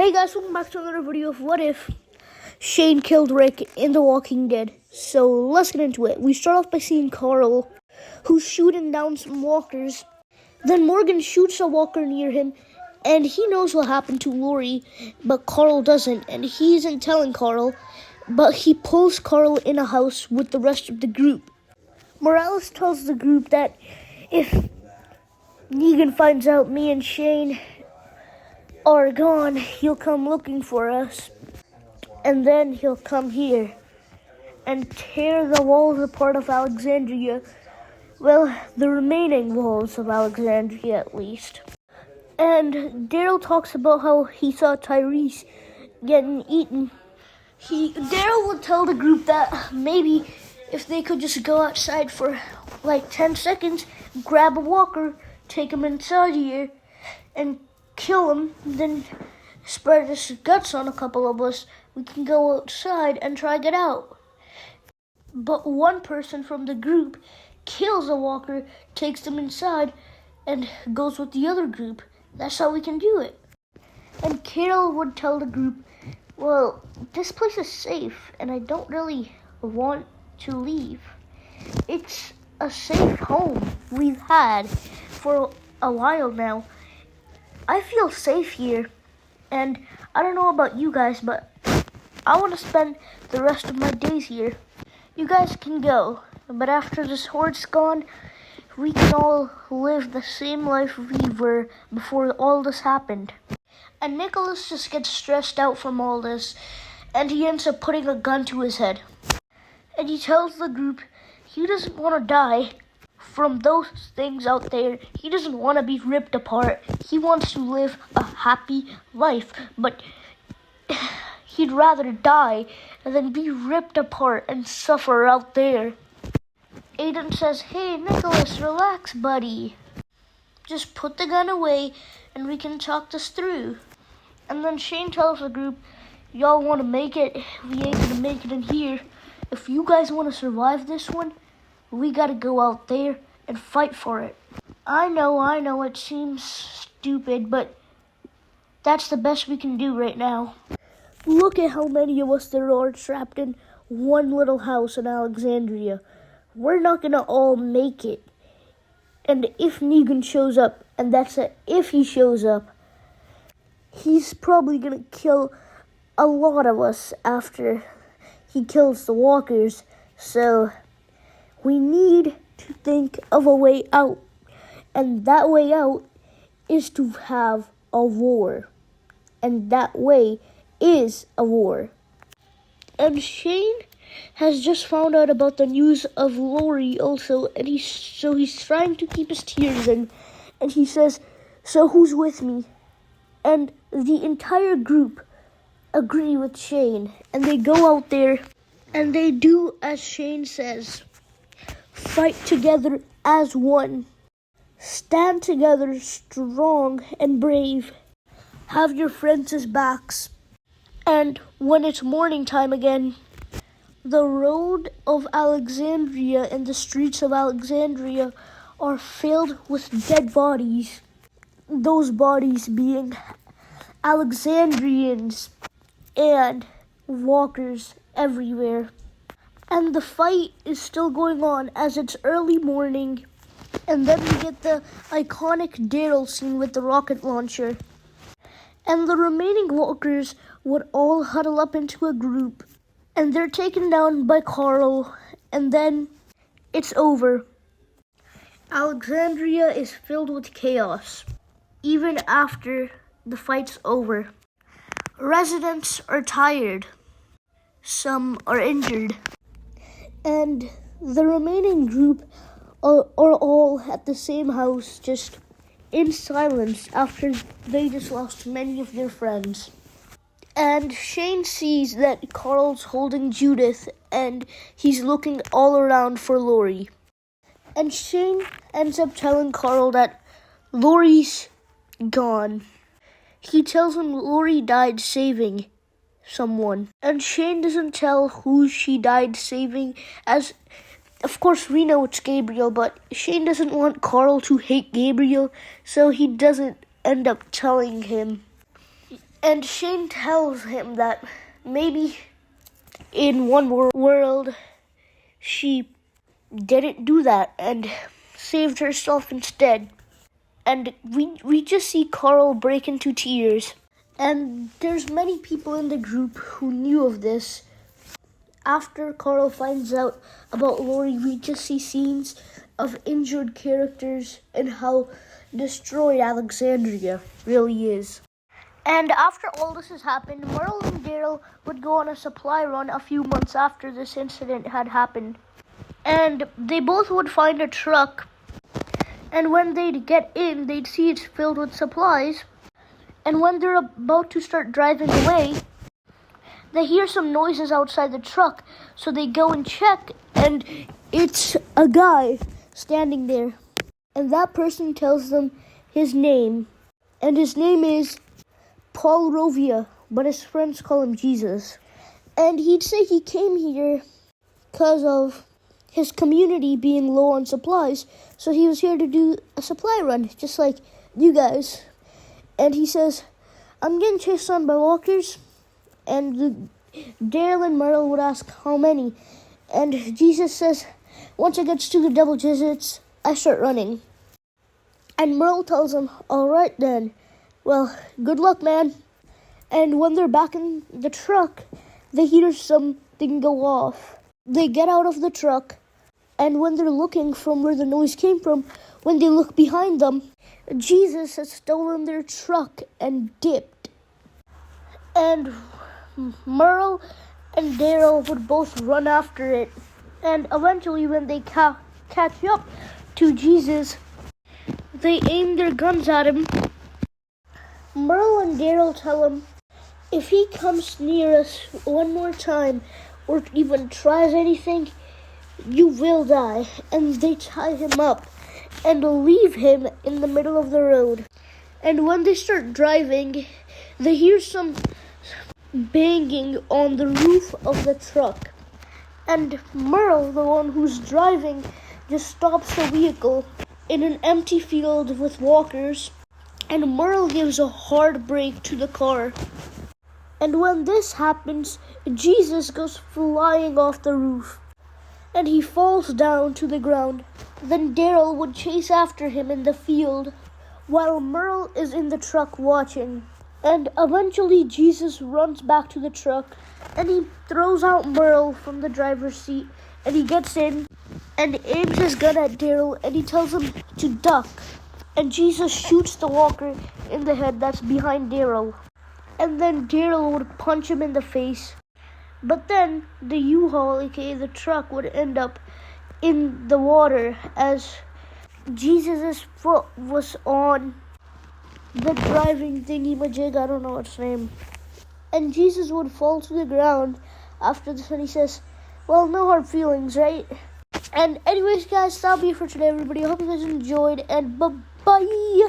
Hey guys, welcome back to another video of What If Shane killed Rick in The Walking Dead. So let's get into it. We start off by seeing Carl, who's shooting down some walkers. Then Morgan shoots a walker near him, and he knows what happened to Lori, but Carl doesn't, and he isn't telling Carl, but he pulls Carl in a house with the rest of the group. Morales tells the group that if Negan finds out me and Shane are gone, he'll come looking for us, and then he'll come here and tear the walls apart of Alexandria. Well, the remaining walls of Alexandria, at least. And Daryl talks about how he saw Tyrese getting eaten. Daryl would tell the group that maybe if they could just go outside for like 10 seconds, grab a walker, take him inside here, and kill him, then spread his guts on a couple of us, we can go outside and try to get out. But one person from the group kills a walker, takes them inside, and goes with the other group. That's how we can do it. And Carol would tell the group, well, this place is safe, and I don't really want to leave. It's a safe home we've had for a while now. I feel safe here, and I don't know about you guys, but I want to spend the rest of my days here. You guys can go, but after this horde's gone, we can all live the same life we were before all this happened. And Nicholas just gets stressed out from all this, and he ends up putting a gun to his head. And he tells the group he doesn't want to die from those things out there. He doesn't want to be ripped apart. He wants to live a happy life, but he'd rather die than be ripped apart and suffer out there. Aiden says, hey, Nicholas, relax, buddy. Just put the gun away and we can talk this through. And then Shane tells the group, y'all want to make it? We ain't gonna make it in here. If you guys want to survive this one, we gotta go out there and fight for it. I know, it seems stupid, but that's the best we can do right now. Look at how many of us there are trapped in one little house in Alexandria. We're not gonna all make it. And if Negan shows up, and that's a if he shows up, he's probably gonna kill a lot of us after he kills the walkers. So we need to think of a way out. And that way out is to have a war. And that way is a war. And Shane has just found out about the news of Lori also, and he's trying to keep his tears in. And he says, so who's with me? And the entire group agree with Shane, and they go out there and they do as Shane says. Fight together as one. Stand together strong and brave. Have your friends' backs. And when it's morning time again, the road of Alexandria and the streets of Alexandria are filled with dead bodies. Those bodies being Alexandrians and walkers everywhere. And the fight is still going on as it's early morning. And then we get the iconic Daryl scene with the rocket launcher. And the remaining walkers would all huddle up into a group. And they're taken down by Carl. And then it's over. Alexandria is filled with chaos, even after the fight's over. Residents are tired. Some are injured. And the remaining group are all at the same house, just in silence after they just lost many of their friends. And Shane sees that Carl's holding Judith, and he's looking all around for Lori. And Shane ends up telling Carl that Lori's gone. He tells him Lori died saving someone. And Shane doesn't tell who she died saving, as of course we know it's Gabriel, but Shane doesn't want Carl to hate Gabriel, so he doesn't end up telling him. And Shane tells him that maybe in one world she didn't do that and saved herself instead. And we just see Carl break into tears. And there's many people in the group who knew of this. After Carl finds out about Lori, we just see scenes of injured characters and how destroyed Alexandria really is. And after all this has happened, Merle and Daryl would go on a supply run a few months after this incident had happened. And they both would find a truck. And when they'd get in, they'd see it's filled with supplies. And when they're about to start driving away, they hear some noises outside the truck. So they go and check, and it's a guy standing there. And that person tells them his name. And his name is Paul Rovia, but his friends call him Jesus. And he'd say he came here because of his community being low on supplies. So he was here to do a supply run, just like you guys. And he says, I'm getting chased on by walkers. And Daryl and Merle would ask, how many? And Jesus says, once it gets to the double digits, I start running. And Merle tells him, all right then. Well, good luck, man. And when they're back in the truck, they hear something go off. They get out of the truck, and when they're looking from where the noise came from, when they look behind them, Jesus has stolen their truck and dipped. And Merle and Daryl would both run after it. And eventually, when they catch up to Jesus, they aim their guns at him. Merle and Daryl tell him, if he comes near us one more time or even tries anything, you will die. And they tie him up and leave him in the middle of the road. And when they start driving, they hear some banging on the roof of the truck. And Merle, the one who's driving, just stops the vehicle in an empty field with walkers. And Merle gives a hard brake to the car. And when this happens, Jesus goes flying off the roof. And he falls down to the ground. Then Daryl would chase after him in the field, while Merle is in the truck watching. And eventually Jesus runs back to the truck, and he throws out Merle from the driver's seat, and he gets in and aims his gun at Daryl, and he tells him to duck. And Jesus shoots the walker in the head that's behind Daryl. And then Daryl would punch him in the face. But then the U-Haul, aka the truck, would end up in the water as Jesus' foot was on the driving thingy-majig, I don't know its name. And Jesus would fall to the ground after this, and he says, well, no hard feelings, right? And anyways, guys, that'll be it for today, everybody. I hope you guys enjoyed, and bye-bye!